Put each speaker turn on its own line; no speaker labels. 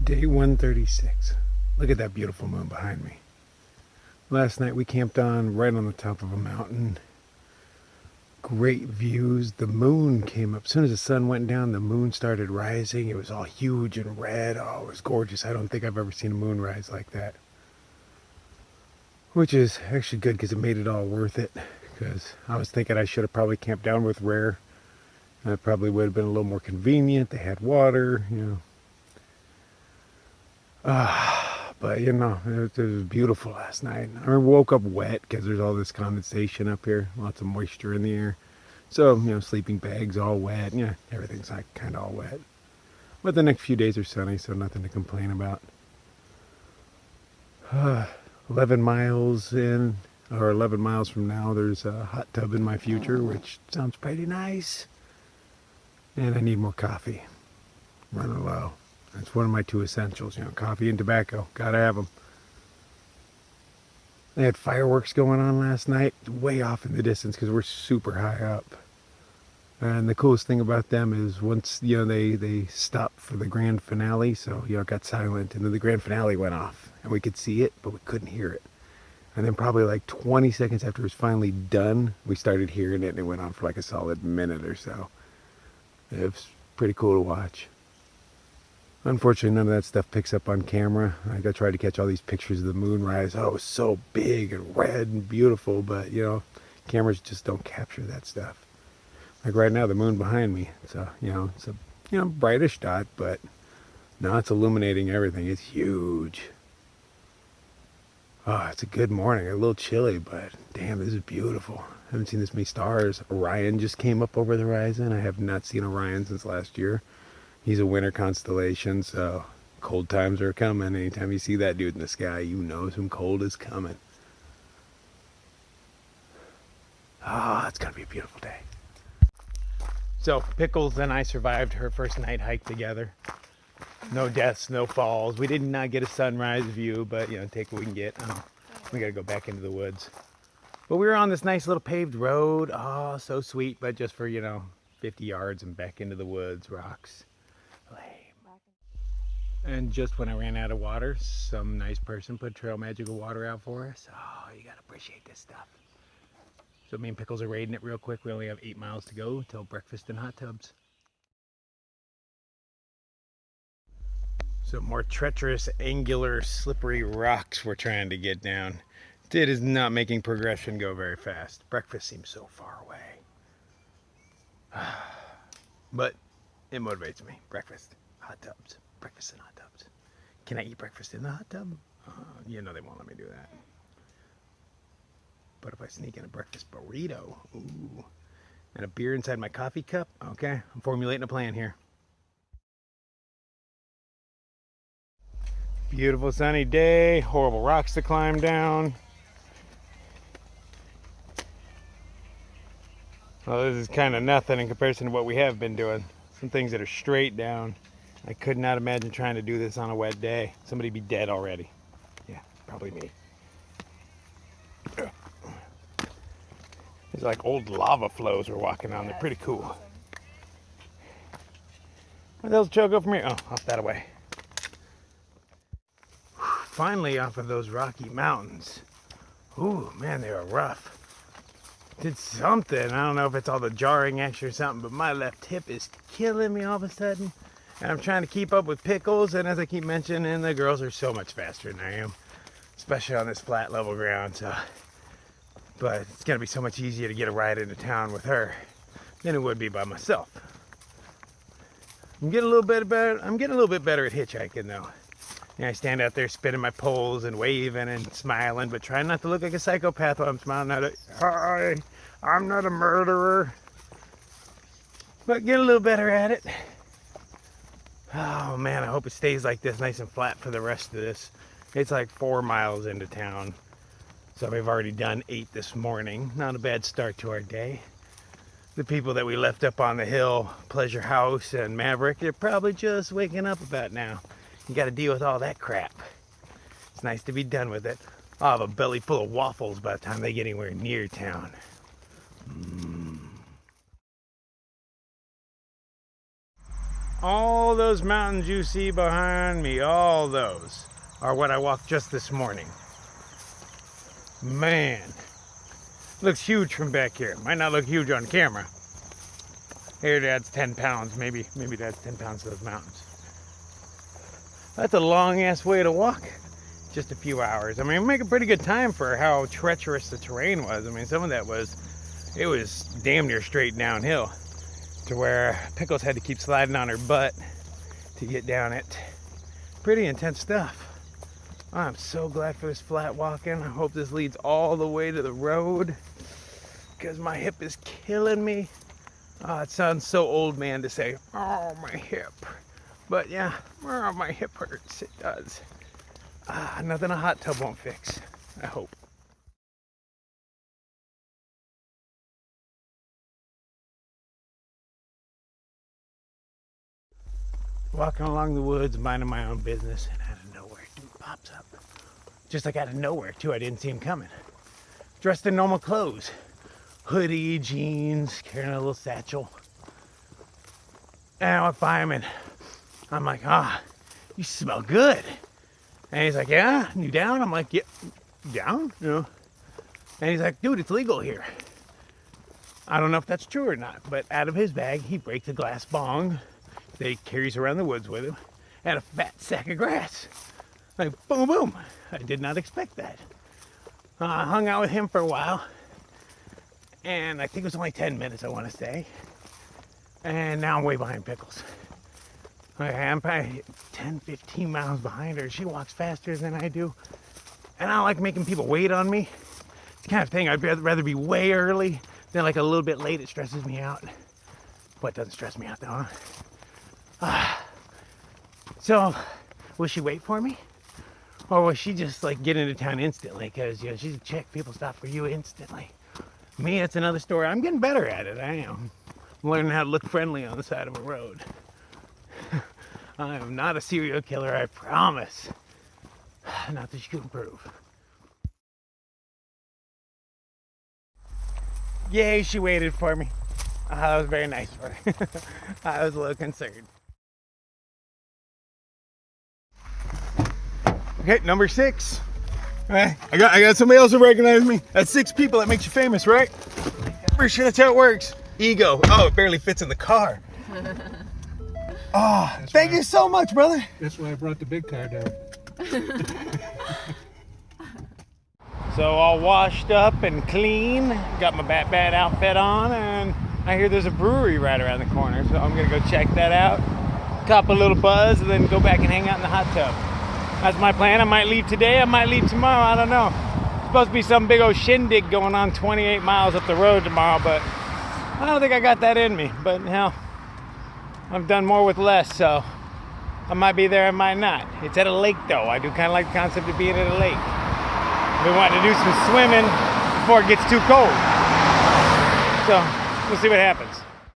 Day 136. Look at that beautiful moon behind me. Last night we camped right on the top of a mountain. Great views. The moon came up. As soon as the sun went down, the moon started rising. It was all huge and red. Oh, it was gorgeous. I don't think I've ever seen a moon rise like that. Which is actually good because it made it all worth it. Because I was thinking I should have probably camped down with Rare. That probably would have been a little more convenient. They had water, you know. But you know, it was beautiful last night. I woke up wet because there's all this condensation up here, lots of moisture in the air. So, you know, sleeping bags all wet. Yeah, everything's like kind of all wet. But the next few days are sunny, so nothing to complain about. 11 miles in, or 11 miles from now, there's a hot tub in my future, which sounds pretty nice. And I need more coffee. Running low. That's one of my two essentials, you know, coffee and tobacco. Gotta have them. They had fireworks going on last night, way off in the distance because we're super high up. And the coolest thing about them is once, you know, they stopped for the grand finale, so, you know, it got silent, and then the grand finale went off. And we could see it, but we couldn't hear it. And then probably like 20 seconds after it was finally done, we started hearing it, and it went on for like a solid minute or so. It was pretty cool to watch. Unfortunately, none of that stuff picks up on camera. Like, I tried to catch all these pictures of the moonrise. Oh, it was so big and red and beautiful, but, you know, cameras just don't capture that stuff. Like right now, the moon behind me. It's a, you know, it's a, you know, brightish dot, but now it's illuminating everything. It's huge. Oh, it's a good morning. A little chilly, but damn, this is beautiful. I haven't seen this many stars. Orion just came up over the horizon. I have not seen Orion since last year. He's a winter constellation, so cold times are coming. Anytime you see that dude in the sky, you know some cold is coming. Ah, it's gonna be a beautiful day. So Pickles and I survived her first night hike together. No deaths, no falls. We did not get a sunrise view, but you know, take what we can get. We gotta go back into the woods. But we were on this nice little paved road. Oh, so sweet, but just for, you know, 50 yards and back into the woods, rocks. And just when I ran out of water, some nice person put Trail Magical water out for us. Oh, you gotta appreciate this stuff. So me and Pickles are raiding it real quick. We only have 8 miles to go till breakfast in hot tubs. So more treacherous, angular, slippery rocks we're trying to get down. It is not making progression go very fast. Breakfast seems so far away. But it motivates me. Breakfast, hot tubs. Breakfast in hot tubs. Can I eat breakfast in the hot tub? You know they won't let me do that. But if I sneak in a breakfast burrito, ooh, and a beer inside my coffee cup, okay, I'm formulating a plan here. Beautiful sunny day, horrible rocks to climb down. Well, this is kind of nothing in comparison to what we have been doing. Some things that are straight down. I could not imagine trying to do this on a wet day. Somebody'd be dead already. Yeah, probably me. There's like old lava flows we're walking on. They're pretty cool. Where the hell's the trail go from here? Oh, off that way. Finally off of those rocky mountains. Ooh, man, they were rough. Did something. I don't know if it's all the jarring action or something, but my left hip is killing me all of a sudden. And I'm trying to keep up with Pickles, and as I keep mentioning, the girls are so much faster than I am, especially on this flat level ground. So, but it's gonna be so much easier to get a ride into town with her than it would be by myself. I'm getting a little bit better. I'm getting a little bit better at hitchhiking though. I stand out there spinning my poles and waving and smiling, but trying not to look like a psychopath while I'm smiling at it. Hi, I'm not a murderer. But getting a little better at it. Oh man, I hope it stays like this, nice and flat for the rest of this. It's like 4 miles into town. So we've already done 8 this morning. Not a bad start to our day. The people that we left up on the hill, Pleasure House and Maverick, they're probably just waking up about now. You gotta deal with all that crap. It's nice to be done with it. I'll have a belly full of waffles by the time they get anywhere near town. All All those mountains you see behind me, all those are what I walked just this morning. Man, looks huge from back here. Might not look huge on camera. Here, that's 10 pounds. Maybe that's 10 pounds to those mountains. That's a long ass way to walk. Just a few hours. I mean, we make a pretty good time for how treacherous the terrain was. I mean, some of that was damn near straight downhill to where Pickles had to keep sliding on her butt to get down it. Pretty intense stuff. I'm so glad for this flat walking. I hope this leads all the way to the road because my hip is killing me. Oh, it sounds so old man to say, oh, my hip. But yeah, oh, my hip hurts. It does. Nothing a hot tub won't fix, I hope. Walking along the woods, minding my own business, and out of nowhere, dude pops up. Just like out of nowhere, too. I didn't see him coming. Dressed in normal clothes. Hoodie, jeans, carrying a little satchel. And I went by him and I'm like, you smell good. And he's like, yeah, you down? I'm like, yeah, down? Yeah. And he's like, dude, it's legal here. I don't know if that's true or not, but out of his bag, he breaks a glass bong that he carries around the woods with him and a fat sack of grass. Like, boom, boom. I did not expect that. I hung out with him for a while. And I think it was only 10 minutes, I want to say. And now I'm way behind Pickles. I'm probably 10, 15 miles behind her. She walks faster than I do. And I don't like making people wait on me. It's the kind of thing I'd rather be way early than like a little bit late. It stresses me out. But it doesn't stress me out though, huh? So, will she wait for me? Or will she just like get into town instantly? Because, you know, she's a chick. People stop for you instantly. Me, it's another story. I'm getting better at it. I am. I'm learning how to look friendly on the side of a road. I am not a serial killer, I promise. Not that you can prove. Yay, she waited for me. That was very nice for her. I was a little concerned. Okay, number 6. I got somebody else who recognized me. That's 6 people. That makes you famous, right? Pretty sure that's how it works. Ego. Oh, it barely fits in the car. Oh, thank you so much, brother.
That's why I brought the big car down.
So all washed up and clean. Got my bad outfit on, and I hear there's a brewery right around the corner. So I'm gonna go check that out, cop a little buzz, and then go back and hang out in the hot tub. That's my plan. I might leave today, I might leave tomorrow, I don't know. It's supposed to be some big old shindig going on 28 miles up the road tomorrow, but I don't think I got that in me. But hell, I've done more with less, so I might be there, I might not. It's at a lake though. I do kind of like the concept of being at a lake. We want to do some swimming before it gets too cold. So we'll see what happens.